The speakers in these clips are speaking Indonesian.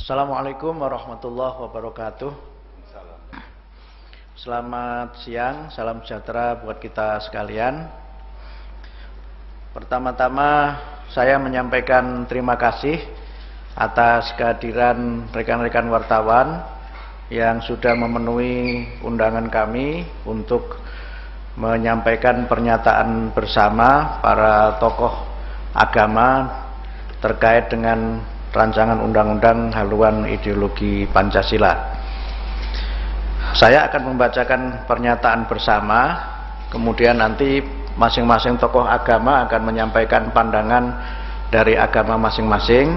Assalamualaikum warahmatullahi wabarakatuh. Selamat siang, salam sejahtera buat kita sekalian. Pertama-tama saya menyampaikan terima kasih atas kehadiran rekan-rekan wartawan yang sudah memenuhi undangan kami untuk menyampaikan pernyataan bersama para tokoh agama terkait dengan rancangan undang-undang haluan ideologi Pancasila. Saya akan membacakan pernyataan bersama, kemudian nanti masing-masing tokoh agama akan menyampaikan pandangan dari agama masing-masing,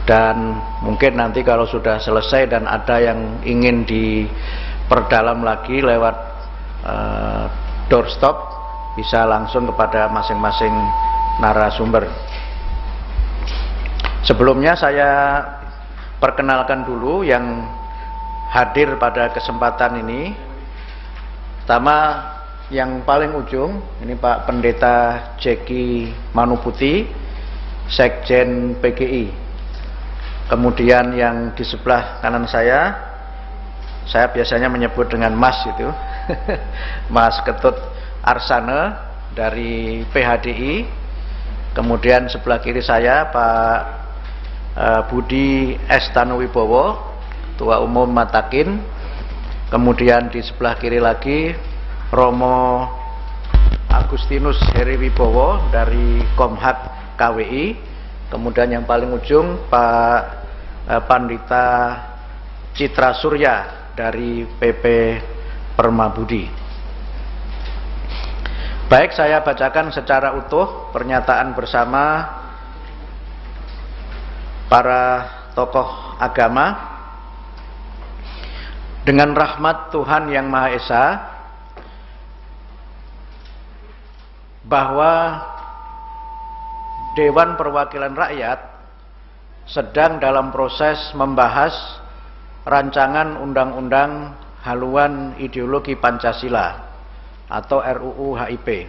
dan mungkin nanti kalau sudah selesai dan ada yang ingin diperdalam lagi lewat doorstop, bisa langsung kepada masing-masing narasumber. Sebelumnya saya perkenalkan dulu yang hadir pada kesempatan ini. Pertama, yang paling ujung ini Pak Pendeta Jeki Manuputi, Sekjen PGI. Kemudian yang di sebelah kanan saya biasanya menyebut dengan Mas itu Mas Ketut Arsana dari PHDI. Kemudian sebelah kiri saya Pak Budi S. Tanuwibowo, Ketua Umum Matakin. Kemudian di sebelah kiri lagi Romo Agustinus Heriwibowo dari Komhak KWI. Kemudian yang paling ujung Pak Pandita Citra Surya dari PP Permabudi. Baik, saya bacakan secara utuh pernyataan bersama para tokoh agama. Dengan rahmat Tuhan Yang Maha Esa, bahwa Dewan Perwakilan Rakyat sedang dalam proses membahas rancangan undang-undang haluan ideologi Pancasila atau RUU HIP.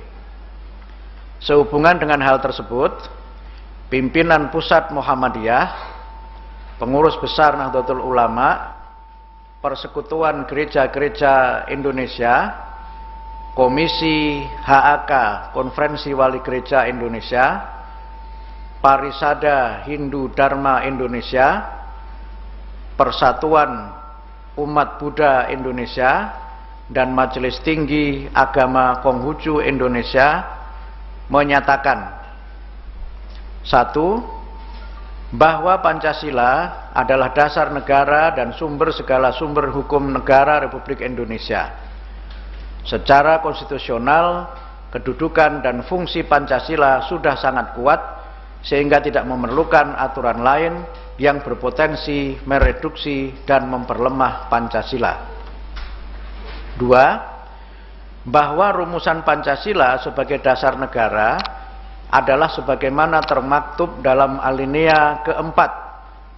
Sehubungan dengan hal tersebut, pimpinan Pusat Muhammadiyah, Pengurus Besar Nahdlatul Ulama, Persekutuan Gereja-Gereja Indonesia, Komisi HAK Konferensi Wali Gereja Indonesia, Parisada Hindu Dharma Indonesia, Persatuan Umat Buddha Indonesia, dan Majelis Tinggi Agama Konghucu Indonesia menyatakan: 1. Bahwa Pancasila adalah dasar negara dan sumber segala sumber hukum negara Republik Indonesia. Secara konstitusional, kedudukan dan fungsi Pancasila sudah sangat kuat sehingga tidak memerlukan aturan lain yang berpotensi mereduksi dan memperlemah Pancasila. 2. Bahwa rumusan Pancasila sebagai dasar negara adalah sebagaimana termaktub dalam alinea keempat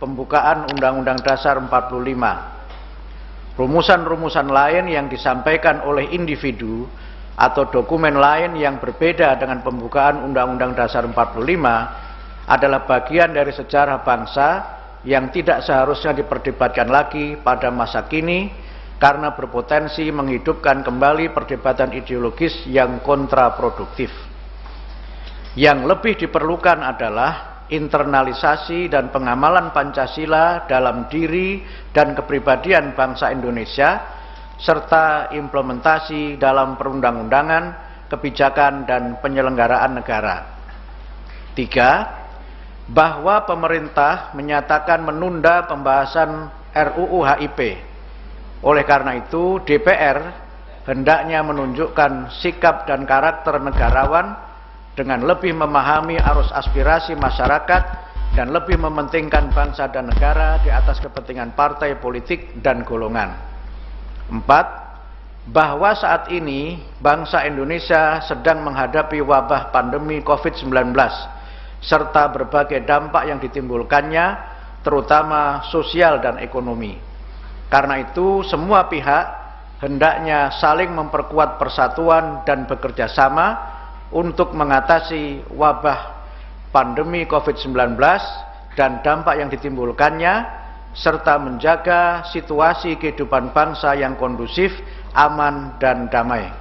pembukaan Undang-Undang Dasar 45. Rumusan-rumusan lain yang disampaikan oleh individu atau dokumen lain yang berbeda dengan pembukaan Undang-Undang Dasar 45 adalah bagian dari sejarah bangsa yang tidak seharusnya diperdebatkan lagi pada masa kini karena berpotensi menghidupkan kembali perdebatan ideologis yang kontraproduktif. Yang lebih diperlukan adalah internalisasi dan pengamalan Pancasila dalam diri dan kepribadian bangsa Indonesia, serta implementasi dalam perundang-undangan, kebijakan, dan penyelenggaraan negara. 3. Bahwa pemerintah menyatakan menunda pembahasan RUU HIP. Oleh karena itu, DPR hendaknya menunjukkan sikap dan karakter negarawan dengan lebih memahami arus aspirasi masyarakat dan lebih mementingkan bangsa dan negara di atas kepentingan partai politik dan golongan. 4. Bahwa saat ini bangsa Indonesia sedang menghadapi wabah pandemi COVID-19 serta berbagai dampak yang ditimbulkannya, terutama sosial dan ekonomi. Karena itu, semua pihak hendaknya saling memperkuat persatuan dan bekerja sama untuk mengatasi wabah pandemi COVID-19 dan dampak yang ditimbulkannya, serta menjaga situasi kehidupan bangsa yang kondusif, aman, dan damai.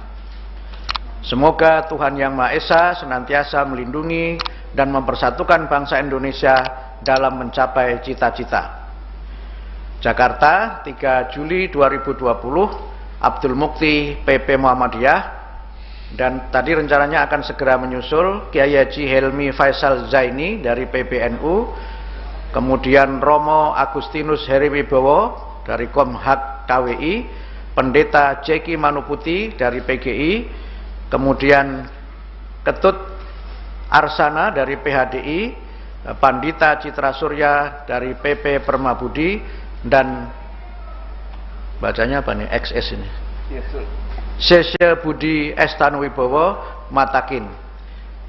Semoga Tuhan Yang Maha Esa senantiasa melindungi dan mempersatukan bangsa Indonesia dalam mencapai cita-cita. Jakarta, 3 Juli 2020, Abdul Mukti, PP Muhammadiyah. Dan tadi rencananya akan segera menyusul Kiai Haji Helmi Faisal Zaini dari PBNU, kemudian Romo Agustinus Heriwibowo dari Komhak KWI, Pendeta Jeki Manuputi dari PGI, kemudian Ketut Arsana dari PHDI, Pandita Citra Surya dari PP Permabudi, dan bacanya apa nih, XS ini, Sese Budi Estanuwibowo Matakin.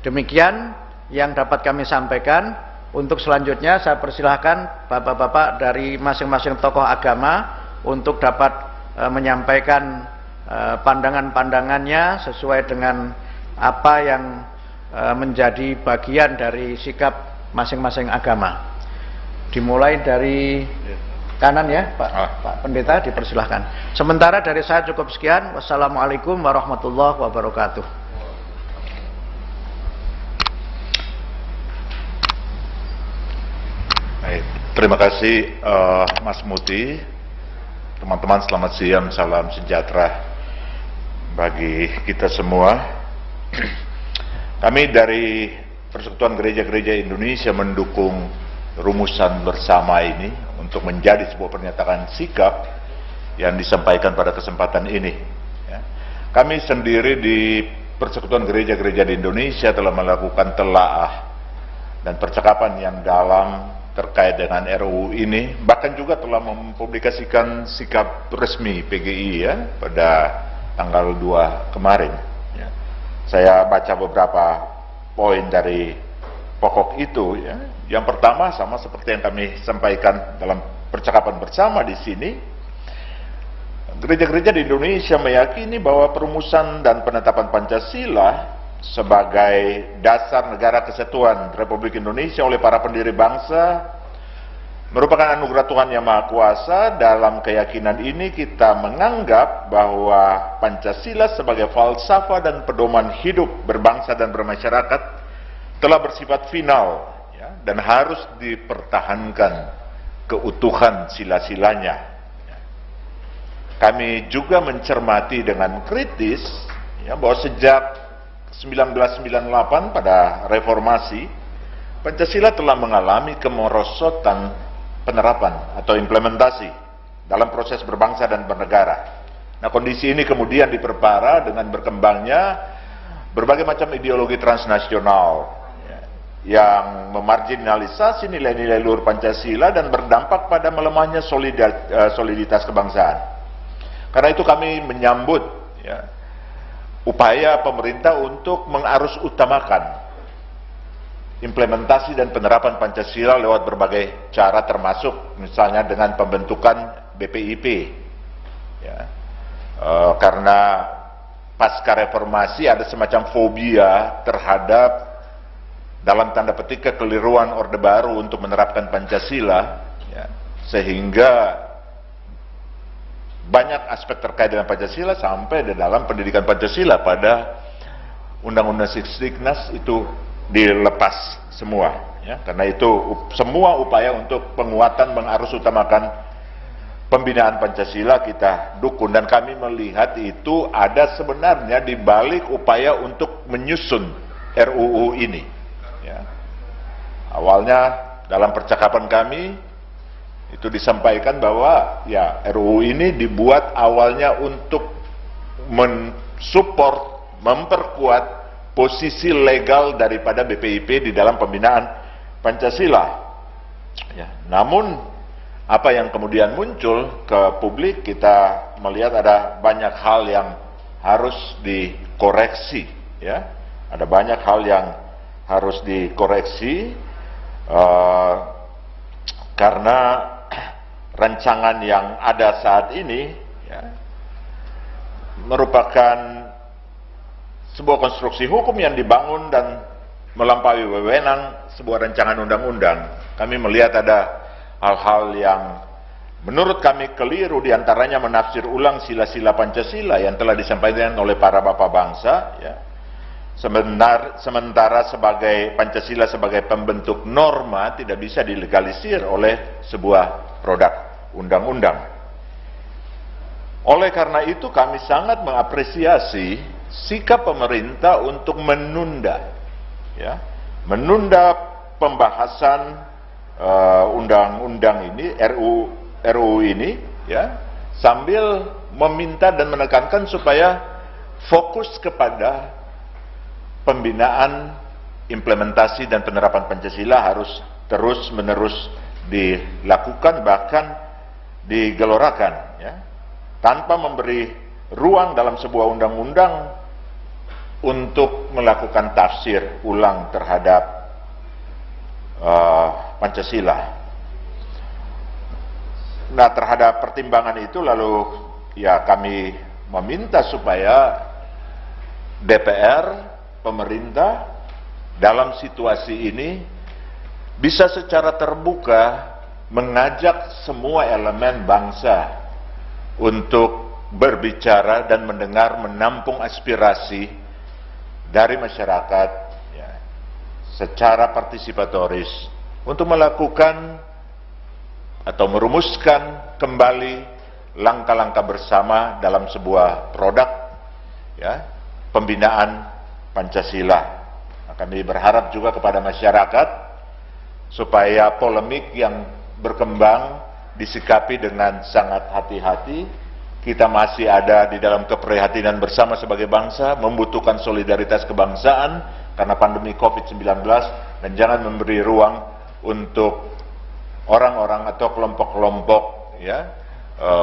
Demikian yang dapat kami sampaikan. Untuk selanjutnya saya persilahkan bapak-bapak dari masing-masing tokoh agama untuk dapat menyampaikan pandangan-pandangannya sesuai dengan apa yang menjadi bagian dari sikap masing-masing agama. Dimulai dari kanan ya, Pak Pendeta, dipersilahkan. Sementara dari saya cukup sekian. Wassalamualaikum warahmatullahi wabarakatuh. Baik, terima kasih Mas Muti. Teman-teman selamat siang, salam sejahtera bagi kita semua. Kami dari Persekutuan Gereja-Gereja Indonesia mendukung rumusan bersama ini untuk menjadi sebuah pernyataan sikap yang disampaikan pada kesempatan ini. Kami sendiri di Persekutuan Gereja-Gereja di Indonesia telah melakukan telaah dan percakapan yang dalam terkait dengan RUU ini, bahkan juga telah mempublikasikan sikap resmi PGI ya pada tanggal 2 kemarin. Saya baca beberapa poin dari pokok itu ya. Yang pertama sama seperti yang kami sampaikan dalam percakapan bersama di sini. Gereja-gereja di Indonesia meyakini bahwa perumusan dan penetapan Pancasila sebagai dasar negara kesatuan Republik Indonesia oleh para pendiri bangsa merupakan anugerah Tuhan Yang Maha Kuasa. Dalam keyakinan ini kita menganggap bahwa Pancasila sebagai falsafah dan pedoman hidup berbangsa dan bermasyarakat telah bersifat final ya, dan harus dipertahankan keutuhan sila-silanya. Kami juga mencermati dengan kritis ya, bahwa sejak 1998 pada reformasi, Pancasila telah mengalami kemerosotan penerapan atau implementasi dalam proses berbangsa dan bernegara. Nah, kondisi ini kemudian diperparah dengan berkembangnya berbagai macam ideologi transnasional yang memarginalisasi nilai-nilai luhur Pancasila dan berdampak pada melemahnya soliditas kebangsaan. Karena itu kami menyambut ya, upaya pemerintah untuk mengarus utamakan implementasi dan penerapan Pancasila lewat berbagai cara, termasuk misalnya dengan pembentukan BPIP ya. Karena pasca reformasi ada semacam fobia terhadap dalam tanda petik kekeliruan Orde Baru untuk menerapkan Pancasila ya, sehingga banyak aspek terkait dengan Pancasila sampai di dalam pendidikan Pancasila pada Undang-Undang Sisdiknas itu dilepas semua ya. Karena itu semua upaya untuk penguatan mengarus utamakan pembinaan Pancasila kita dukung, dan kami melihat itu ada sebenarnya di balik upaya untuk menyusun RUU ini ya. Awalnya dalam percakapan kami itu disampaikan bahwa ya RUU ini dibuat awalnya untuk mensupport, memperkuat posisi legal daripada BPIP di dalam pembinaan Pancasila. Ya, namun apa yang kemudian muncul ke publik, kita melihat ada banyak hal yang harus dikoreksi. Ya, ada banyak hal yang harus dikoreksi karena rancangan yang ada saat ini ya, merupakan sebuah konstruksi hukum yang dibangun dan melampaui wewenang sebuah rancangan undang-undang. Kami melihat ada hal-hal yang menurut kami keliru diantaranya menafsir ulang sila-sila Pancasila yang telah disampaikan oleh para bapak bangsa, ya. Sementara sebagai Pancasila sebagai pembentuk norma tidak bisa dilegalisir oleh sebuah produk undang-undang. Oleh karena itu kami sangat mengapresiasi sikap pemerintah untuk menunda, ya, menunda pembahasan undang-undang ini, RUU ini, ya, sambil meminta dan menekankan supaya fokus kepada pembinaan, implementasi dan penerapan Pancasila harus terus-menerus dilakukan, bahkan digelorakan, ya, tanpa memberi ruang dalam sebuah undang-undang untuk melakukan tafsir ulang terhadap Pancasila. Nah, terhadap pertimbangan itu lalu ya kami meminta supaya DPR, pemerintah dalam situasi ini bisa secara terbuka mengajak semua elemen bangsa untuk berbicara dan mendengar, menampung aspirasi dari masyarakat, ya, secara partisipatoris untuk melakukan atau merumuskan kembali langkah-langkah bersama dalam sebuah produk, ya, pembinaan Pancasila. Kami berharap juga kepada masyarakat supaya polemik yang berkembang disikapi dengan sangat hati-hati. Kita masih ada di dalam keprihatinan bersama sebagai bangsa, membutuhkan solidaritas kebangsaan karena pandemi COVID-19, dan jangan memberi ruang untuk orang-orang atau kelompok-kelompok, ya,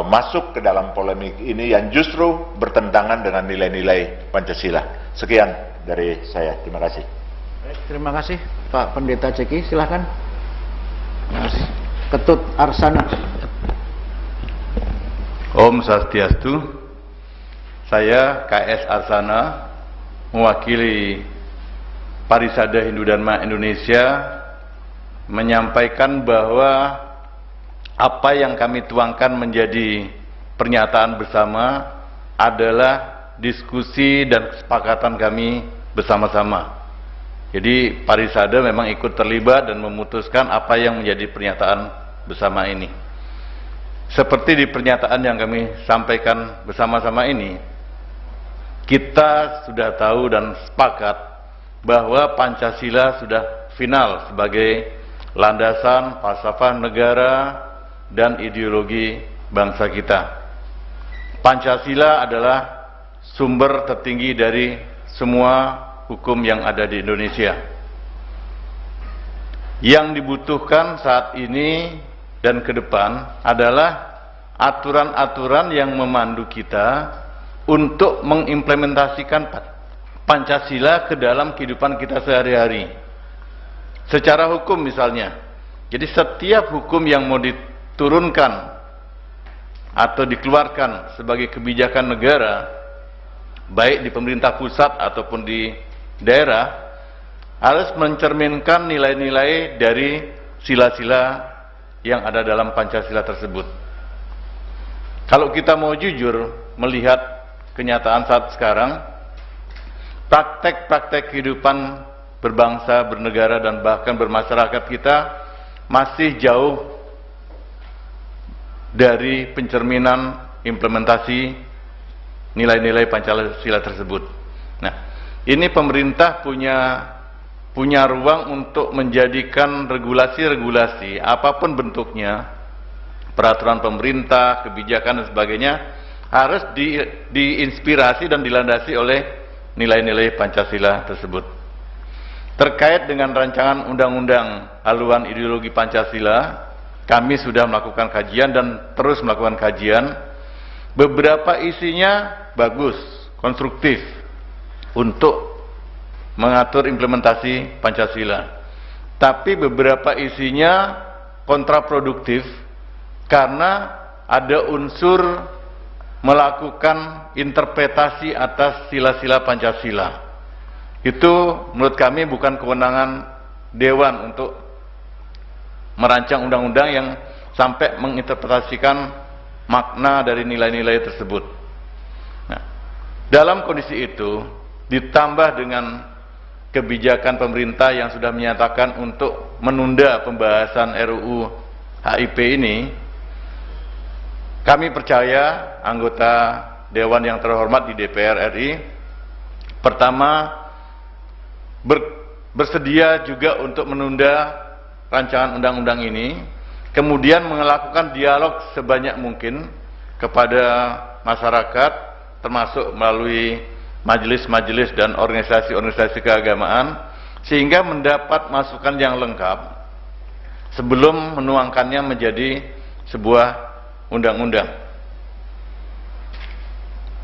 masuk ke dalam polemik ini yang justru bertentangan dengan nilai-nilai Pancasila. Sekian dari saya, terima kasih. Terima kasih Pak Pendeta Ceki, silahkan. Mas Ketut Arsana. Om Swastiastu. Saya KS Arsana, mewakili Parisada Hindu Dharma Indonesia, menyampaikan bahwa apa yang kami tuangkan menjadi pernyataan bersama adalah diskusi dan kesepakatan kami bersama-sama. Jadi Parisada memang ikut terlibat dan memutuskan apa yang menjadi pernyataan bersama ini. Seperti di pernyataan yang kami sampaikan bersama-sama ini, kita sudah tahu dan sepakat bahwa Pancasila sudah final sebagai landasan falsafah negara dan ideologi bangsa kita. Pancasila adalah sumber tertinggi dari semua hukum yang ada di Indonesia. Yang dibutuhkan saat ini dan ke depan adalah aturan-aturan yang memandu kita untuk mengimplementasikan Pancasila ke dalam kehidupan kita sehari-hari. Secara hukum misalnya, jadi setiap hukum yang mau diturunkan atau dikeluarkan sebagai kebijakan negara, baik di pemerintah pusat ataupun di daerah, harus mencerminkan nilai-nilai dari sila-sila yang ada dalam Pancasila tersebut. Kalau kita mau jujur melihat kenyataan saat sekarang, praktek-praktek kehidupan berbangsa, bernegara, dan bahkan bermasyarakat kita masih jauh dari pencerminan implementasi nilai-nilai Pancasila tersebut. Nah, ini pemerintah punya ruang untuk menjadikan regulasi-regulasi apapun bentuknya, peraturan pemerintah, kebijakan dan sebagainya, harus diinspirasi dan dilandasi oleh nilai-nilai Pancasila tersebut. Terkait dengan rancangan undang-undang haluan ideologi Pancasila, kami sudah melakukan kajian dan terus melakukan kajian. Beberapa isinya bagus, konstruktif untuk mengatur implementasi Pancasila. Tapi beberapa isinya kontraproduktif karena ada unsur melakukan interpretasi atas sila-sila Pancasila. Itu menurut kami bukan kewenangan Dewan untuk merancang undang-undang yang sampai menginterpretasikan makna dari nilai-nilai tersebut. Nah, dalam kondisi itu ditambah dengan kebijakan pemerintah yang sudah menyatakan untuk menunda pembahasan RUU HIP ini, kami percaya anggota Dewan yang terhormat di DPR RI pertama bersedia juga untuk menunda rancangan undang-undang ini, kemudian melakukan dialog sebanyak mungkin kepada masyarakat, termasuk melalui majelis-majelis dan organisasi-organisasi keagamaan, sehingga mendapat masukan yang lengkap sebelum menuangkannya menjadi sebuah undang-undang.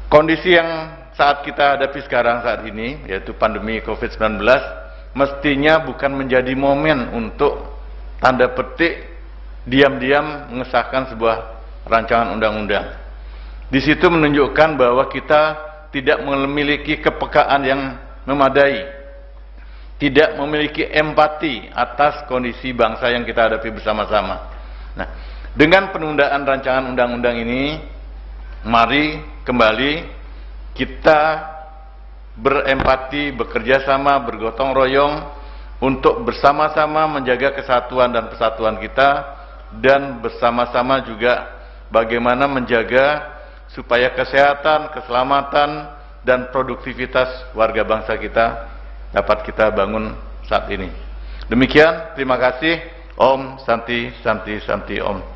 Kondisi yang saat kita hadapi sekarang saat ini, yaitu pandemi COVID-19, mestinya bukan menjadi momen untuk tanda petik diam-diam mengesahkan sebuah rancangan undang-undang. Di situ menunjukkan bahwa kita tidak memiliki kepekaan yang memadai, tidak memiliki empati atas kondisi bangsa yang kita hadapi bersama-sama. Nah, dengan penundaan rancangan undang-undang ini, mari kembali kita berempati, bekerja sama, bergotong royong untuk bersama-sama menjaga kesatuan dan persatuan kita, dan bersama-sama juga bagaimana menjaga supaya kesehatan, keselamatan, dan produktivitas warga bangsa kita dapat kita bangun saat ini. Demikian, terima kasih. Om Santi Santi Santi Om.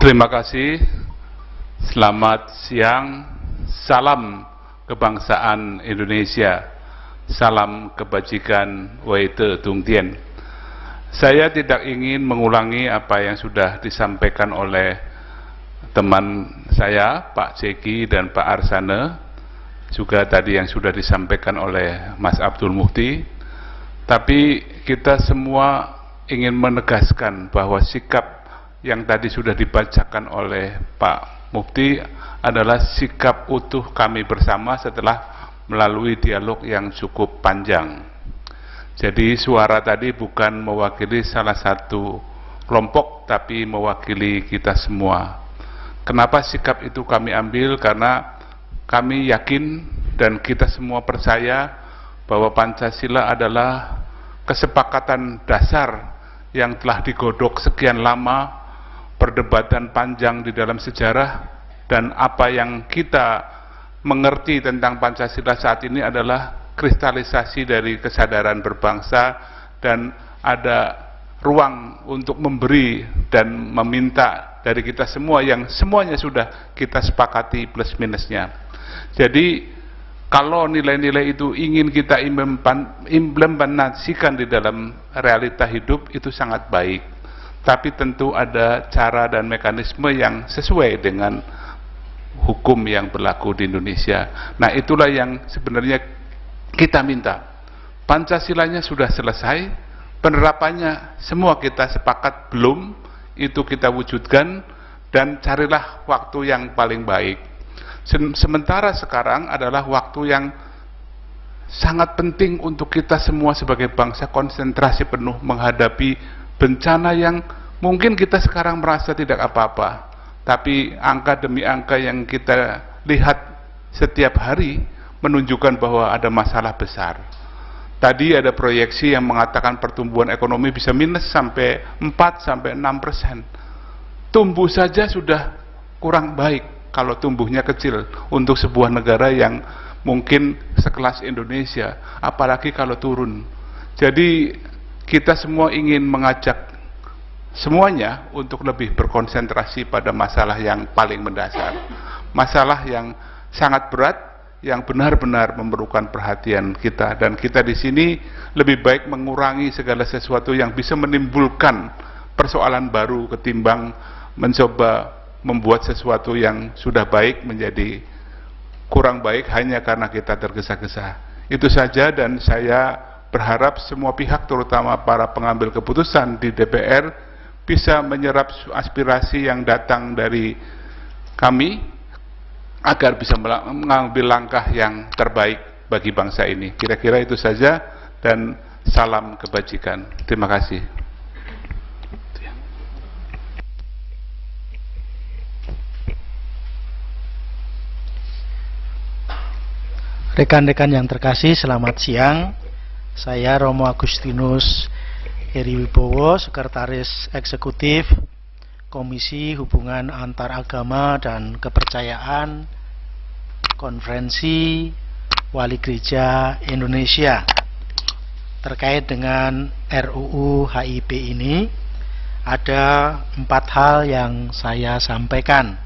Terima kasih. Selamat siang. Salam kebangsaan Indonesia. Salam kebajikan Weite Tungtien. Saya tidak ingin mengulangi apa yang sudah disampaikan oleh teman saya, Pak Zeki dan Pak Arsana, juga tadi yang sudah disampaikan oleh Mas Abdul Muhti. Tapi kita semua ingin menegaskan bahwa sikap yang tadi sudah dibacakan oleh Pak Mufti adalah sikap utuh kami bersama setelah melalui dialog yang cukup panjang. Jadi suara tadi bukan mewakili salah satu kelompok, tapi mewakili kita semua. Kenapa sikap itu kami ambil? Karena kami yakin dan kita semua percaya bahwa Pancasila adalah kesepakatan dasar yang telah digodok sekian lama, perdebatan panjang di dalam sejarah, dan apa yang kita mengerti tentang Pancasila saat ini adalah kristalisasi dari kesadaran berbangsa, dan ada ruang untuk memberi dan meminta dari kita semua yang semuanya sudah kita sepakati plus minusnya. Jadi kalau nilai-nilai itu ingin kita implementasikan di dalam realita hidup, itu sangat baik. Tapi tentu ada cara dan mekanisme yang sesuai dengan hukum yang berlaku di Indonesia. Nah, itulah yang sebenarnya kita minta. Pancasilanya sudah selesai, penerapannya semua kita sepakat belum, itu kita wujudkan, dan carilah waktu yang paling baik. Sementara sekarang adalah waktu yang sangat penting untuk kita semua sebagai bangsa konsentrasi penuh menghadapi bencana yang mungkin kita sekarang merasa tidak apa-apa, tapi angka demi angka yang kita lihat setiap hari menunjukkan bahwa ada masalah besar. Tadi ada proyeksi yang mengatakan pertumbuhan ekonomi bisa minus sampai 4-6%. Tumbuh saja sudah kurang baik kalau tumbuhnya kecil untuk sebuah negara yang mungkin sekelas Indonesia, apalagi kalau turun. Jadi kita semua ingin mengajak semuanya untuk lebih berkonsentrasi pada masalah yang paling mendasar, masalah yang sangat berat, yang benar-benar memerlukan perhatian kita. Dan kita di sini lebih baik mengurangi segala sesuatu yang bisa menimbulkan persoalan baru ketimbang mencoba membuat sesuatu yang sudah baik menjadi kurang baik hanya karena kita tergesa-gesa. Itu saja, dan saya berharap semua pihak, terutama para pengambil keputusan di DPR, bisa menyerap aspirasi yang datang dari kami agar bisa mengambil langkah yang terbaik bagi bangsa ini. Kira-kira itu saja, dan salam kebajikan. Terima kasih. Rekan-rekan yang terkasih, selamat siang. Saya Romo Agustinus Heriwibowo, Sekretaris Eksekutif Komisi Hubungan Antaragama dan Kepercayaan Konferensi Wali Gereja Indonesia. Terkait dengan RUU HIP ini, ada 4 hal yang saya sampaikan.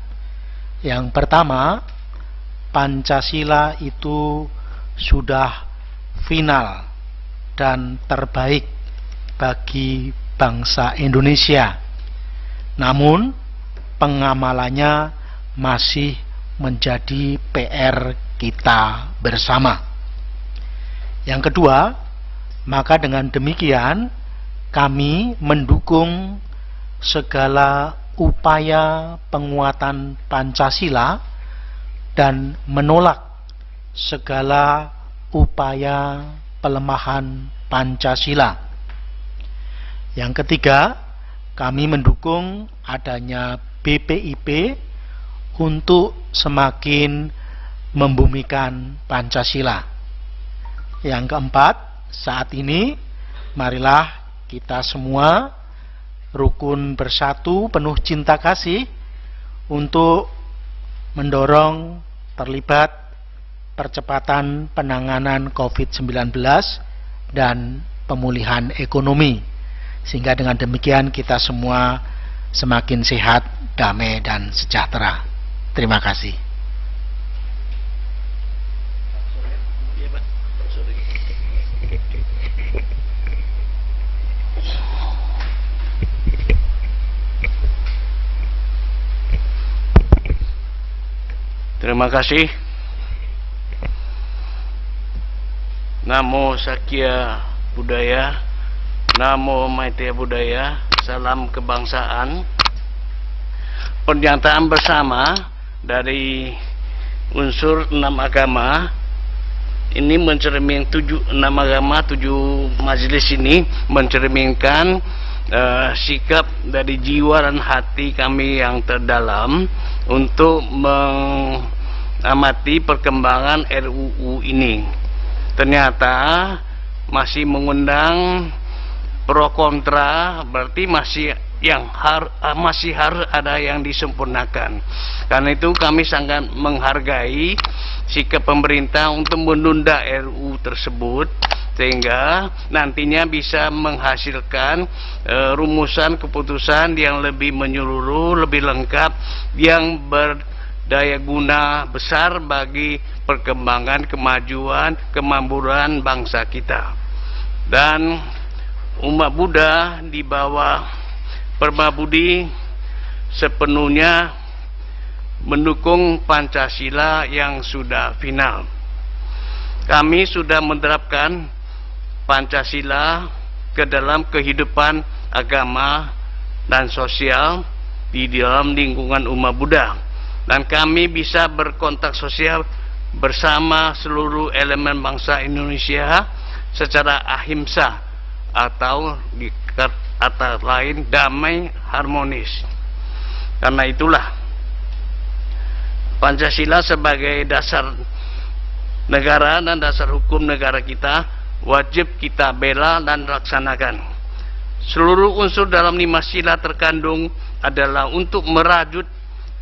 Yang pertama, Pancasila itu sudah final dan terbaik bagi bangsa Indonesia. Namun, pengamalannya masih menjadi PR kita bersama. Yang kedua, maka dengan demikian kami mendukung segala upaya penguatan Pancasila dan menolak segala upaya pelemahan Pancasila. Yang ketiga, kami mendukung adanya BPIP untuk semakin membumikan Pancasila. Yang keempat, saat ini marilah kita semua rukun bersatu penuh cinta kasih untuk mendorong terlibat percepatan penanganan COVID-19 dan pemulihan ekonomi, sehingga dengan demikian kita semua semakin sehat, damai, dan sejahtera. Terima kasih. Terima kasih. Namo Sakya Budaya, Namo Maitreya Budaya, salam kebangsaan. Pernyataan bersama dari unsur 6 agama ini mencerminkan 6 agama, 7 majelis ini mencerminkan sikap dari jiwa dan hati kami yang terdalam untuk mengamati perkembangan RUU ini. Ternyata masih mengundang pro kontra, berarti masih harus ada yang disempurnakan. Karena itu kami sangat menghargai sikap pemerintah untuk menunda RUU tersebut, sehingga nantinya bisa menghasilkan rumusan keputusan yang lebih menyeluruh, lebih lengkap, yang berdaya guna besar bagi perkembangan, kemajuan, kemakmuran bangsa kita. Dan umat Buddha di bawah Perma Budi sepenuhnya mendukung Pancasila yang sudah final. Kami sudah menerapkan Pancasila ke dalam kehidupan agama dan sosial di dalam lingkungan umat Buddha, dan kami bisa berkontak sosial bersama seluruh elemen bangsa Indonesia secara ahimsa, atau di kata lain damai harmonis. Karena itulah Pancasila sebagai dasar negara dan dasar hukum negara kita wajib kita bela dan laksanakan. Seluruh unsur dalam 5 sila terkandung adalah untuk merajut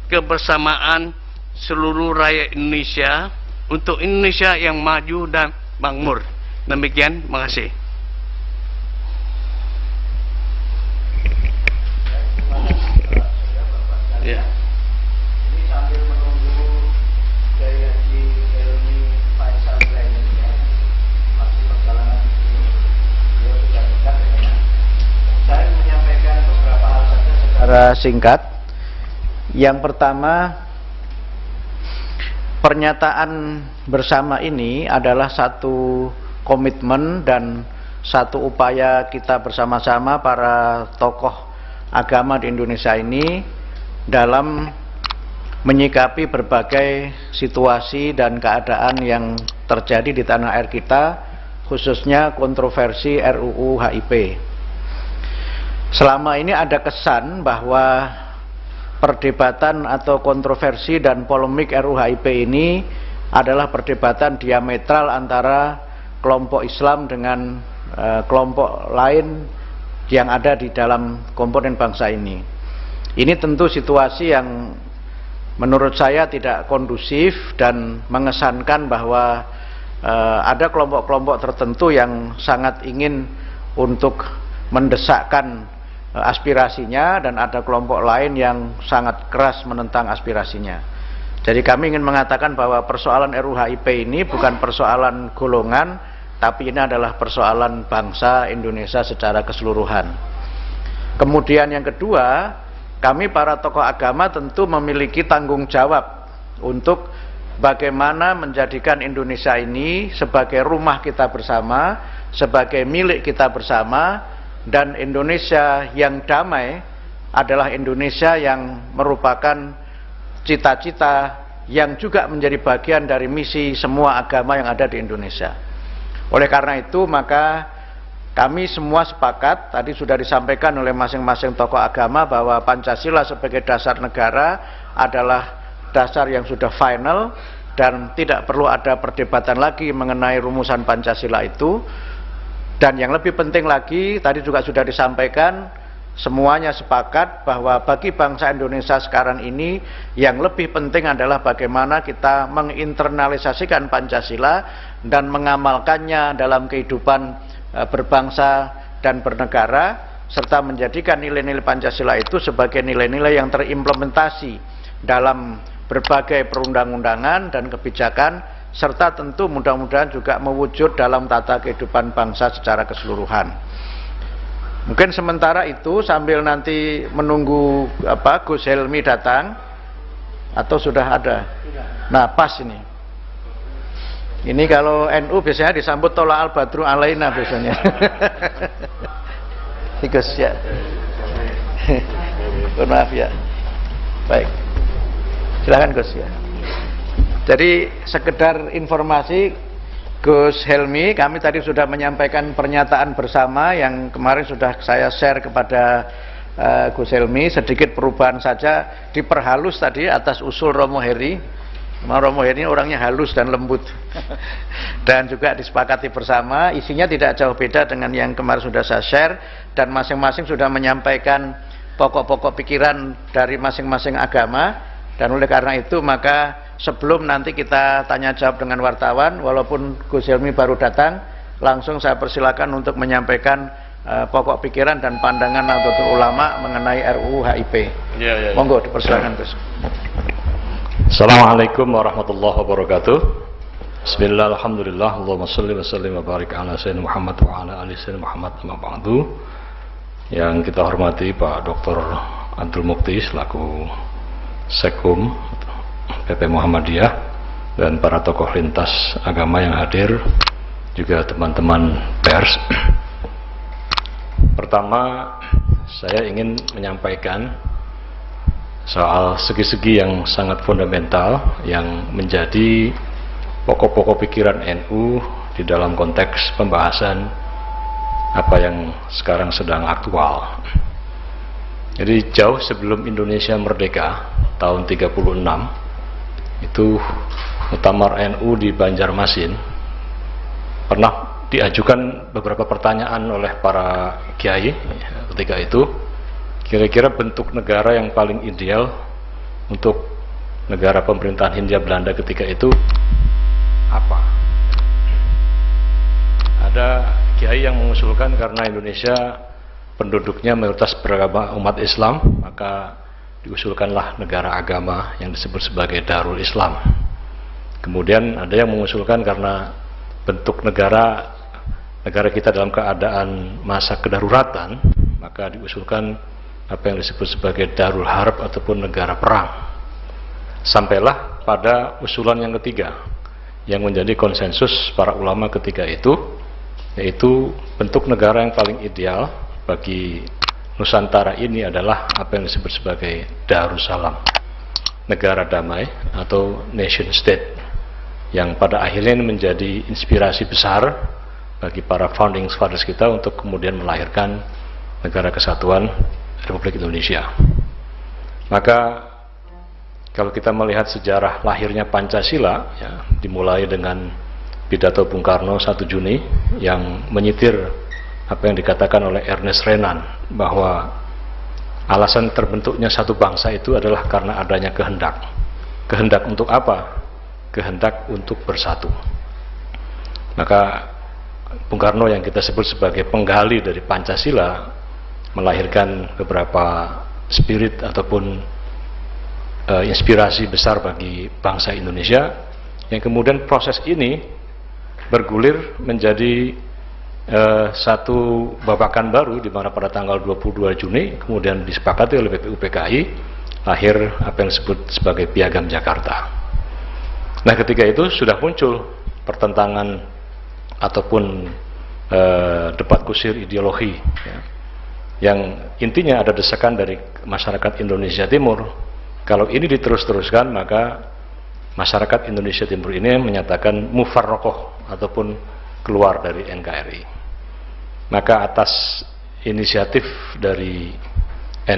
kebersamaan seluruh rakyat Indonesia untuk Indonesia yang maju dan makmur. Demikian, terima kasih. Ya. Ini sambil menunggu Kiai Haji Helmi Faisal Zainnya masih perjalanan ini, beliau sudah dekat dengan. Saya menyampaikan beberapa hal saja secara singkat. Yang pertama, pernyataan bersama ini adalah satu komitmen dan satu upaya kita bersama-sama para tokoh agama di Indonesia ini dalam menyikapi berbagai situasi dan keadaan yang terjadi di tanah air kita, khususnya kontroversi RUU HIP. Selama ini ada kesan bahwa perdebatan atau kontroversi dan polemik RUU HIP ini adalah perdebatan diametral antara kelompok Islam dengan kelompok lain yang ada di dalam komponen bangsa ini. Ini tentu situasi yang menurut saya tidak kondusif dan mengesankan bahwa ada kelompok-kelompok tertentu yang sangat ingin untuk mendesakkan aspirasinya, dan ada kelompok lain yang sangat keras menentang aspirasinya. Jadi kami ingin mengatakan bahwa persoalan RUU HIP ini bukan persoalan golongan, tapi ini adalah persoalan bangsa Indonesia secara keseluruhan. Kemudian yang kedua, kami para tokoh agama tentu memiliki tanggung jawab untuk bagaimana menjadikan Indonesia ini sebagai rumah kita bersama, sebagai milik kita bersama, dan Indonesia yang damai adalah Indonesia yang merupakan cita-cita yang juga menjadi bagian dari misi semua agama yang ada di Indonesia. Oleh karena itu, maka kami semua sepakat, tadi sudah disampaikan oleh masing-masing tokoh agama, bahwa Pancasila sebagai dasar negara adalah dasar yang sudah final dan tidak perlu ada perdebatan lagi mengenai rumusan Pancasila itu. Dan yang lebih penting lagi, tadi juga sudah disampaikan, semuanya sepakat bahwa bagi bangsa Indonesia sekarang ini yang lebih penting adalah bagaimana kita menginternalisasikan Pancasila dan mengamalkannya dalam kehidupan berbangsa dan bernegara, serta menjadikan nilai-nilai Pancasila itu sebagai nilai-nilai yang terimplementasi dalam berbagai perundang-undangan dan kebijakan, serta tentu mudah-mudahan juga mewujud dalam tata kehidupan bangsa secara keseluruhan. Mungkin sementara itu sambil nanti menunggu Gus Helmi datang, atau sudah ada? Nah, pas ini. Ini kalau NU biasanya disambut tolak al-badru alaina biasanya. Gus ya. Maaf ya. Baik. Silakan Gus ya. Jadi sekedar informasi, Gus Helmi, kami tadi sudah menyampaikan pernyataan bersama yang kemarin sudah saya share kepada Gus Helmi. Sedikit perubahan saja, diperhalus tadi atas usul Romo Heri. Romo Heri orangnya halus dan lembut. Dan juga disepakati bersama, isinya tidak jauh beda dengan yang kemarin sudah saya share, dan masing-masing sudah menyampaikan pokok-pokok pikiran dari masing-masing agama. Dan oleh karena itu maka sebelum nanti kita tanya jawab dengan wartawan, walaupun Gus Helmi baru datang, langsung saya persilakan untuk menyampaikan pokok pikiran dan pandangan Nahdlatul Ulama mengenai RUU HIP. Monggo dipersilakan Gus. Assalamualaikum warahmatullahi wabarakatuh. Bismillah, alhamdulillah, Allahumma salli wa sallim wa barik ala sayyidina Muhammad wa ala ali sayyidina Muhammad amma ba'du. Yang kita hormati Pak Dr. Abdul Mukti selaku Sekum PP Muhammadiyah, dan para tokoh lintas agama yang hadir, juga teman-teman pers. Pertama, saya ingin menyampaikan soal segi-segi yang sangat fundamental yang menjadi pokok-pokok pikiran NU di dalam konteks pembahasan apa yang sekarang sedang aktual. Jadi jauh sebelum Indonesia merdeka tahun 36, itu Muktamar NU di Banjarmasin pernah diajukan beberapa pertanyaan oleh para kiai ketika itu, kira-kira bentuk negara yang paling ideal untuk negara pemerintahan Hindia Belanda ketika itu apa? Ada kiai yang mengusulkan karena Indonesia penduduknya mayoritas beragama umat Islam, maka diusulkanlah negara agama yang disebut sebagai Darul Islam. Kemudian ada yang mengusulkan karena bentuk negara kita dalam keadaan masa kedaruratan, maka diusulkan apa yang disebut sebagai Darul Harb ataupun negara perang. Sampailah pada usulan yang ketiga yang menjadi konsensus para ulama ketika itu, yaitu bentuk negara yang paling ideal bagi Nusantara ini adalah apa yang disebut sebagai Darussalam. negara damai atau nation state, yang pada akhirnya ini menjadi inspirasi besar bagi para founding fathers kita untuk kemudian melahirkan negara kesatuan Republik Indonesia. Maka kalau kita melihat sejarah lahirnya Pancasila, ya, dimulai dengan pidato Bung Karno 1 Juni yang menyitir apa yang dikatakan oleh Ernest Renan, bahwa alasan terbentuknya satu bangsa itu adalah karena adanya kehendak. Kehendak untuk apa? Kehendak untuk bersatu. Maka Bung Karno yang kita sebut sebagai penggali dari Pancasila melahirkan beberapa spirit ataupun inspirasi besar bagi bangsa Indonesia, yang kemudian proses ini bergulir menjadi satu babakan baru, di mana pada tanggal 22 Juni kemudian disepakati oleh BPUPKI lahir apa yang disebut sebagai Piagam Jakarta. Nah, ketika itu sudah muncul pertentangan ataupun debat kusir ideologi, ya, yang intinya ada desakan dari masyarakat Indonesia Timur. Kalau ini diterus-teruskan, maka masyarakat Indonesia Timur ini menyatakan mufarroqoh ataupun keluar dari NKRI. Maka atas inisiatif dari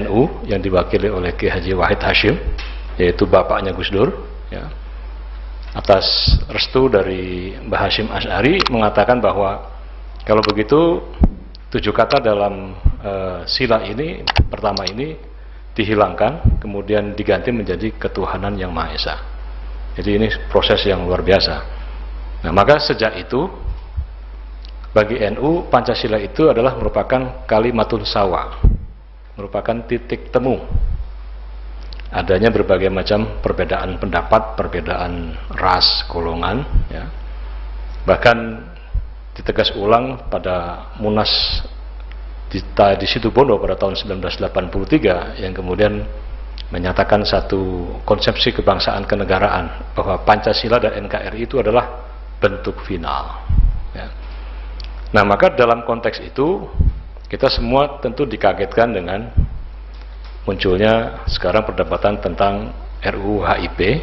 NU yang diwakili oleh Ki Haji Wahid Hashim, yaitu bapaknya Gus Dur, ya, atas restu dari Mbah Hashim Asy'ari mengatakan bahwa kalau begitu 7 kata dalam sila ini, pertama ini dihilangkan, kemudian diganti menjadi ketuhanan yang Maha Esa. Jadi ini proses yang luar biasa. Nah, maka sejak itu bagi NU Pancasila itu adalah merupakan kalimatul sawa, merupakan titik temu adanya berbagai macam perbedaan pendapat, perbedaan ras, golongan, ya. Bahkan ditegas ulang pada Munas di Situbondo pada tahun 1983 yang kemudian menyatakan satu konsepsi kebangsaan kenegaraan, bahwa Pancasila dan NKRI itu adalah bentuk final, ya. Nah, maka dalam konteks itu kita semua tentu dikagetkan dengan munculnya sekarang perdebatan tentang RUU HIP,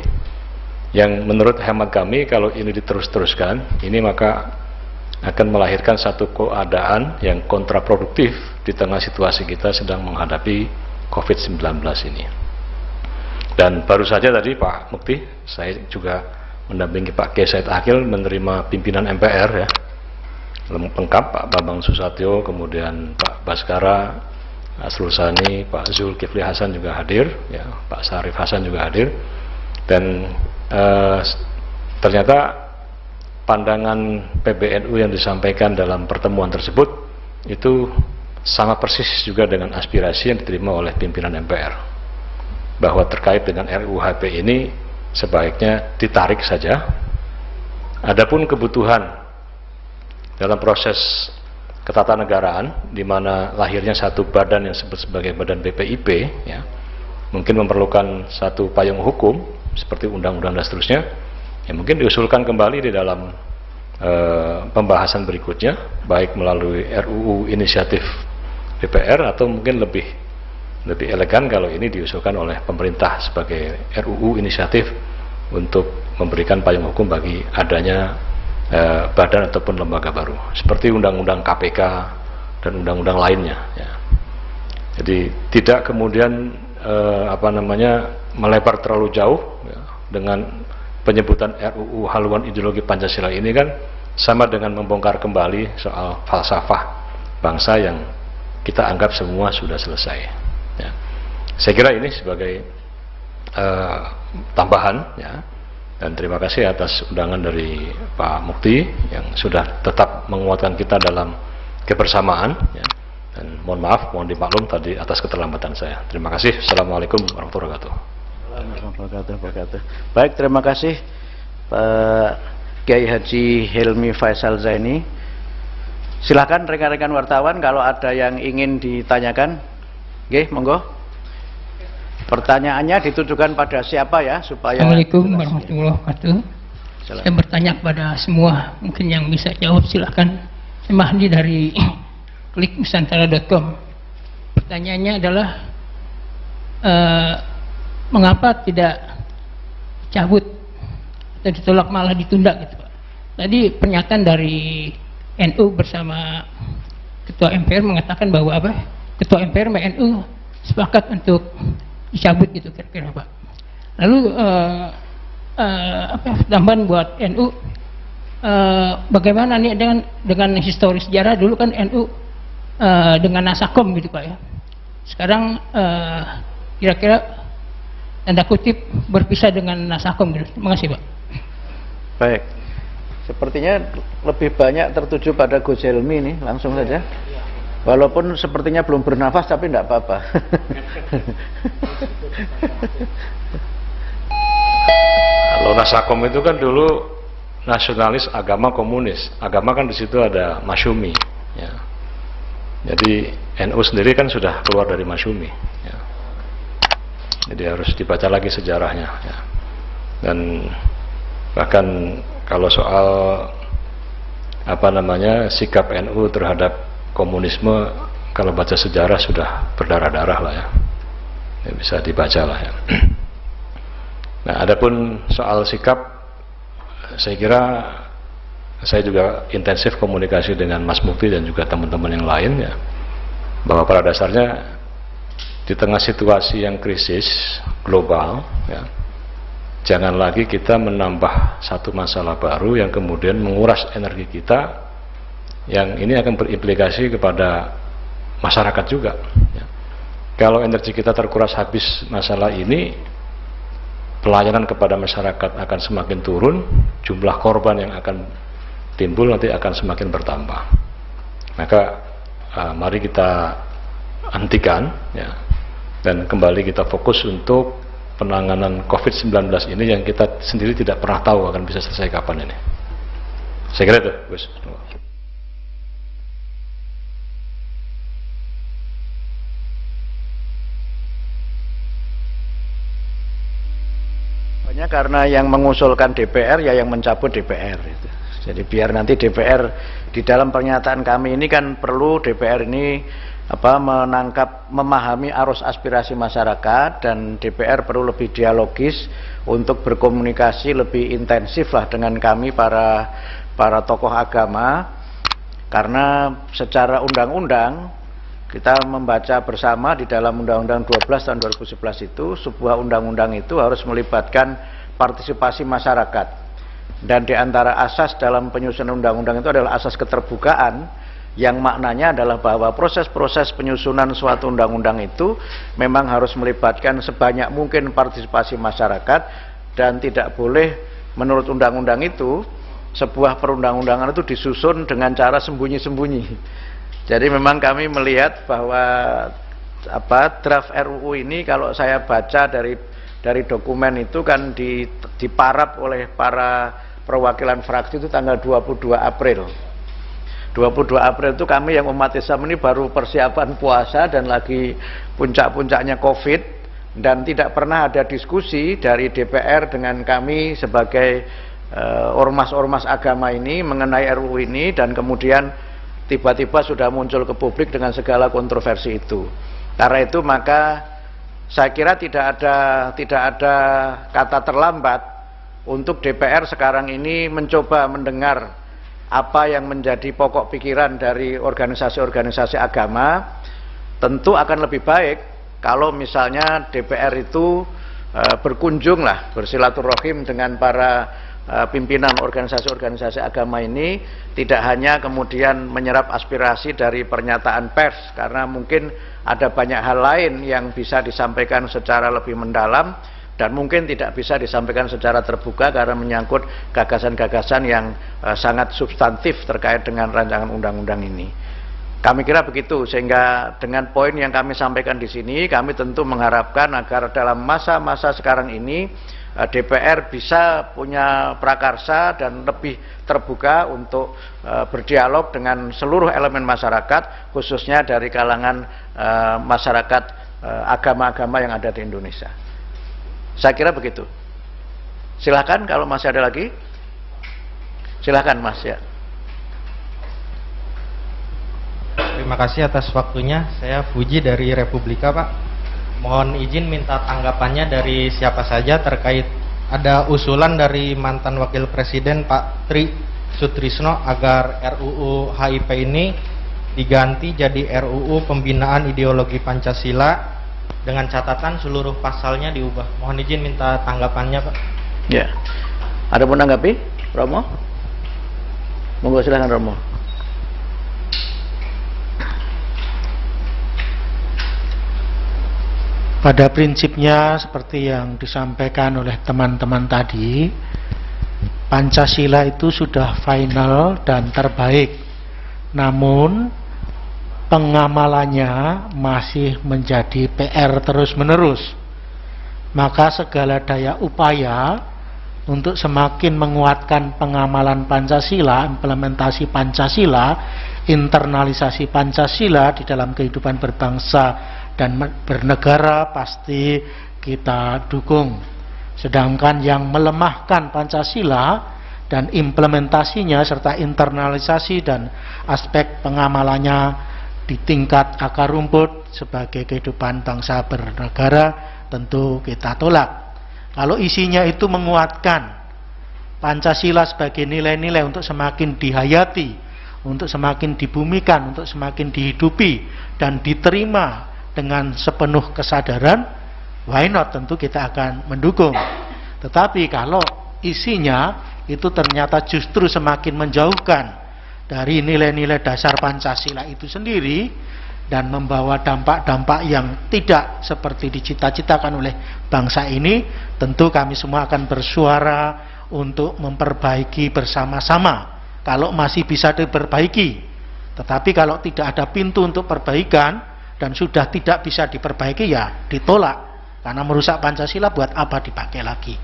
yang menurut hemat kami kalau ini diterus-teruskan, ini maka akan melahirkan satu keadaan yang kontraproduktif di tengah situasi kita sedang menghadapi COVID-19 ini. Dan baru saja tadi Pak Mukti, saya juga mendampingi Pak Kiai Said Akil menerima pimpinan MPR, ya, lengkap Pak Bambang Susatyo, kemudian Pak Baskara, Asrul Sani, Pak Zulkifli Hasan juga hadir, ya, Pak Sarif Hasan juga hadir, dan ternyata pandangan PBNU yang disampaikan dalam pertemuan tersebut itu sama persis juga dengan aspirasi yang diterima oleh pimpinan MPR, bahwa terkait dengan RUU HP ini sebaiknya ditarik saja. Adapun kebutuhan dalam proses ketatanegaraan, di mana lahirnya satu badan yang disebut sebagai badan BPIP, ya, mungkin memerlukan satu payung hukum seperti undang-undang dan seterusnya, ya, mungkin diusulkan kembali di dalam pembahasan berikutnya, baik melalui RUU inisiatif DPR atau mungkin lebih elegan kalau ini diusulkan oleh pemerintah sebagai RUU inisiatif untuk memberikan payung hukum bagi adanya badan ataupun lembaga baru seperti undang-undang KPK dan undang-undang lainnya, ya. Jadi tidak kemudian melebar terlalu jauh, ya, dengan penyebutan RUU haluan ideologi Pancasila ini kan sama dengan membongkar kembali soal falsafah bangsa yang kita anggap semua sudah selesai, ya. Saya kira ini sebagai tambahan, ya. Dan terima kasih atas undangan dari Pak Mukti yang sudah tetap menguatkan kita dalam kebersamaan, ya. Dan mohon maaf, mohon dimaklum tadi atas keterlambatan saya. Terima kasih. Assalamualaikum warahmatullahi wabarakatuh. Baik, terima kasih Pak Kiai Haji Helmi Faisal Zaini. Silakan rekan-rekan wartawan kalau ada yang ingin ditanyakan. Oke, monggo. Pertanyaannya ditujukan pada siapa, ya, supaya... Assalamualaikum warahmatullahi wabarakatuh. Saya bertanya kepada semua, mungkin yang bisa jawab silakan. Saya Mahdi dari kliknusantara.com. Pertanyaannya adalah mengapa tidak dicabut atau ditolak malah ditunda gitu Pak. Tadi pernyataan dari NU bersama Ketua MPR mengatakan bahwa Ketua MPR sama NU sepakat untuk dicabut gitu kira-kira Pak. Lalu tambahan buat NU, bagaimana nih dengan histori sejarah dulu kan NU dengan Nasakom gitu Pak ya. Sekarang kira-kira tanda kutip berpisah dengan Nasakom gitu. Terima kasih Pak. Baik, sepertinya lebih banyak tertuju pada Gus Helmi nih, langsung saja. Walaupun sepertinya belum bernafas tapi tidak apa-apa. Kalau Nasakom itu kan dulu nasionalis agama komunis. Agama kan di situ ada Masyumi. Ya. Jadi NU sendiri kan sudah keluar dari Masyumi. Ya. Jadi harus dibaca lagi sejarahnya. Ya. Dan bahkan kalau soal sikap NU terhadap komunisme, kalau baca sejarah sudah berdarah-darah lah ya. Bisa dibaca lah ya. Nah, adapun soal sikap, saya kira saya juga intensif komunikasi dengan Mas Mukti dan juga teman-teman yang lain ya, bahwa pada dasarnya di tengah situasi yang krisis global ya, jangan lagi kita menambah satu masalah baru yang kemudian menguras energi kita, yang ini akan berimplikasi kepada masyarakat juga ya. Kalau energi kita terkuras habis masalah ini, pelayanan kepada masyarakat akan semakin turun, jumlah korban yang akan timbul nanti akan semakin bertambah. Maka mari kita hentikan ya, dan kembali kita fokus untuk penanganan COVID-19 ini yang kita sendiri tidak pernah tahu akan bisa selesai kapan ini. Saya kira itu, Gus. Karena yang mengusulkan DPR ya yang mencabut DPR itu. Jadi biar nanti DPR di dalam pernyataan kami ini kan perlu DPR ini memahami arus aspirasi masyarakat, dan DPR perlu lebih dialogis untuk berkomunikasi lebih intensif lah dengan kami para tokoh agama, karena secara undang-undang kita membaca bersama di dalam Undang-Undang 12 tahun 2011 itu, sebuah undang-undang itu harus melibatkan partisipasi masyarakat, dan di antara asas dalam penyusunan undang-undang itu adalah asas keterbukaan, yang maknanya adalah bahwa proses-proses penyusunan suatu undang-undang itu memang harus melibatkan sebanyak mungkin partisipasi masyarakat, dan tidak boleh menurut undang-undang itu sebuah perundang-undangan itu disusun dengan cara sembunyi-sembunyi. Jadi memang kami melihat bahwa draft RUU ini kalau saya baca dari dokumen itu kan diparap oleh para perwakilan fraksi itu tanggal 22 April. 22 April itu kami yang umat Islam ini baru persiapan puasa dan lagi puncak-puncaknya COVID, dan tidak pernah ada diskusi dari DPR dengan kami sebagai ormas-ormas agama ini mengenai RUU ini, dan kemudian tiba-tiba sudah muncul ke publik dengan segala kontroversi itu. Karena itu maka saya kira tidak ada kata terlambat untuk DPR sekarang ini mencoba mendengar apa yang menjadi pokok pikiran dari organisasi-organisasi agama. Tentu akan lebih baik kalau misalnya DPR itu bersilaturahim dengan para pimpinan organisasi-organisasi agama ini, tidak hanya kemudian menyerap aspirasi dari pernyataan pers, karena mungkin ada banyak hal lain yang bisa disampaikan secara lebih mendalam dan mungkin tidak bisa disampaikan secara terbuka karena menyangkut gagasan-gagasan yang sangat substantif terkait dengan rancangan undang-undang ini. Kami kira begitu, sehingga dengan poin yang kami sampaikan di sini, kami tentu mengharapkan agar dalam masa-masa sekarang ini DPR bisa punya prakarsa dan lebih terbuka untuk berdialog dengan seluruh elemen masyarakat, khususnya dari kalangan masyarakat agama-agama yang ada di Indonesia. Saya kira begitu. Silahkan kalau masih ada lagi. Silahkan Mas ya. Terima kasih atas waktunya. Saya Fuji dari Republika, Pak. Mohon izin minta tanggapannya dari siapa saja terkait ada usulan dari mantan Wakil Presiden Pak Tri Sutrisno agar RUU HIP ini diganti jadi RUU Pembinaan Ideologi Pancasila dengan catatan seluruh pasalnya diubah. Mohon izin minta tanggapannya, Pak. Ya. Ada pun tanggapi, Romo? Monggo silakan, Romo. Pada prinsipnya seperti yang disampaikan oleh teman-teman tadi, Pancasila itu sudah final dan terbaik. Namun pengamalannya masih menjadi PR terus-menerus. Maka segala daya upaya untuk semakin menguatkan pengamalan Pancasila, implementasi Pancasila, internalisasi Pancasila di dalam kehidupan berbangsa dan bernegara pasti kita dukung. Sedangkan yang melemahkan Pancasila dan implementasinya serta internalisasi dan aspek pengamalannya di tingkat akar rumput sebagai kehidupan bangsa bernegara tentu kita tolak. Kalau isinya itu menguatkan Pancasila sebagai nilai-nilai untuk semakin dihayati, untuk semakin dibumikan, untuk semakin dihidupi dan diterima dengan sepenuh kesadaran, why not, tentu kita akan mendukung. Tetapi kalau isinya itu ternyata justru semakin menjauhkan dari nilai-nilai dasar Pancasila itu sendiri dan membawa dampak-dampak yang tidak seperti dicita-citakan oleh bangsa ini, tentu kami semua akan bersuara untuk memperbaiki bersama-sama kalau masih bisa diperbaiki. Tetapi kalau tidak ada pintu untuk perbaikan dan sudah tidak bisa diperbaiki, ya ditolak, karena merusak Pancasila buat apa dipakai lagi.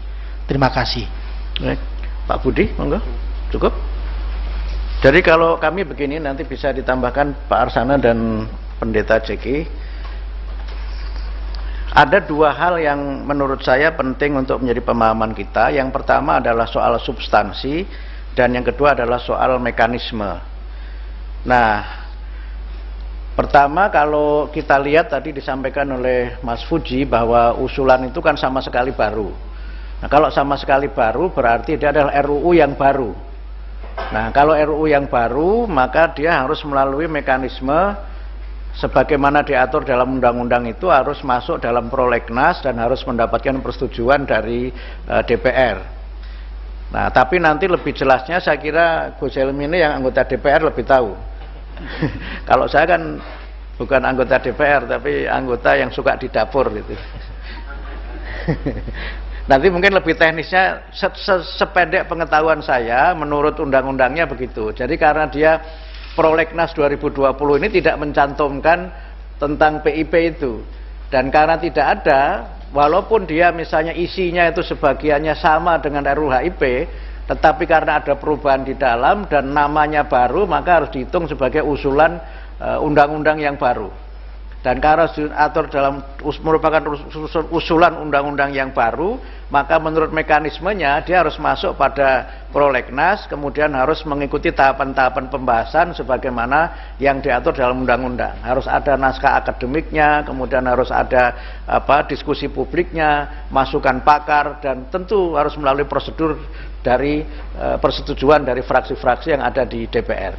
Terima kasih. Baik. Pak Budi, monggo. Cukup? Jadi kalau kami begini, nanti bisa ditambahkan Pak Arsana dan Pendeta Jeki. Ada dua hal yang menurut saya penting untuk menjadi pemahaman kita. Yang pertama adalah soal substansi, dan yang kedua adalah soal mekanisme. Nah, pertama kalau kita lihat tadi disampaikan oleh Mas Fuji bahwa usulan itu kan sama sekali baru. Nah, kalau sama sekali baru berarti dia adalah RUU yang baru. Nah, kalau RUU yang baru, maka dia harus melalui mekanisme sebagaimana diatur dalam undang-undang itu, harus masuk dalam prolegnas dan harus mendapatkan persetujuan dari DPR. Nah, tapi nanti lebih jelasnya saya kira Gus Helmi ini yang anggota DPR lebih tahu. Kalau saya kan bukan anggota DPR, tapi anggota yang suka di dapur gitu. Nanti mungkin lebih teknisnya, sependek pengetahuan saya, menurut undang-undangnya begitu. Jadi karena dia prolegnas 2020 ini tidak mencantumkan tentang PIP itu. Dan karena tidak ada, walaupun dia misalnya isinya itu sebagiannya sama dengan RUU HIP, tetapi karena ada perubahan di dalam dan namanya baru, maka harus dihitung sebagai usulan undang-undang yang baru. Dan karena diatur dalam merupakan usulan undang-undang yang baru, maka menurut mekanismenya dia harus masuk pada prolegnas, kemudian harus mengikuti tahapan-tahapan pembahasan sebagaimana yang diatur dalam undang-undang. Harus ada naskah akademiknya, kemudian harus ada diskusi publiknya, masukan pakar, dan tentu harus melalui prosedur dari persetujuan dari fraksi-fraksi yang ada di DPR.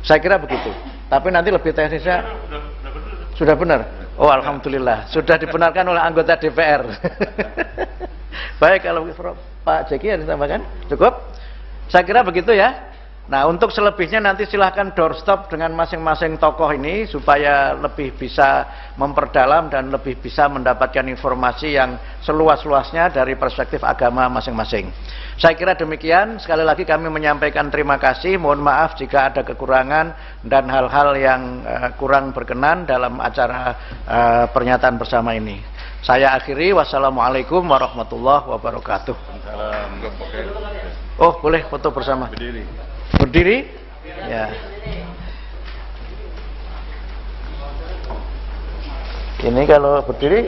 Saya kira begitu. Tapi nanti lebih teknisnya sudah benar? Oh, alhamdulillah, sudah dibenarkan oleh anggota DPR. Baik, kalau Pak Jeki ada tambahkan? Cukup? Saya kira begitu ya. Nah, untuk selebihnya nanti silahkan doorstop dengan masing-masing tokoh ini supaya lebih bisa memperdalam dan lebih bisa mendapatkan informasi yang seluas-luasnya dari perspektif agama masing-masing. Saya kira demikian. Sekali lagi kami menyampaikan terima kasih. Mohon maaf jika ada kekurangan dan hal-hal yang kurang berkenan dalam acara pernyataan bersama ini. Saya akhiri. Wassalamualaikum warahmatullahi wabarakatuh. Oh, boleh foto bersama. Berdiri? Ya. Ini kalau berdiri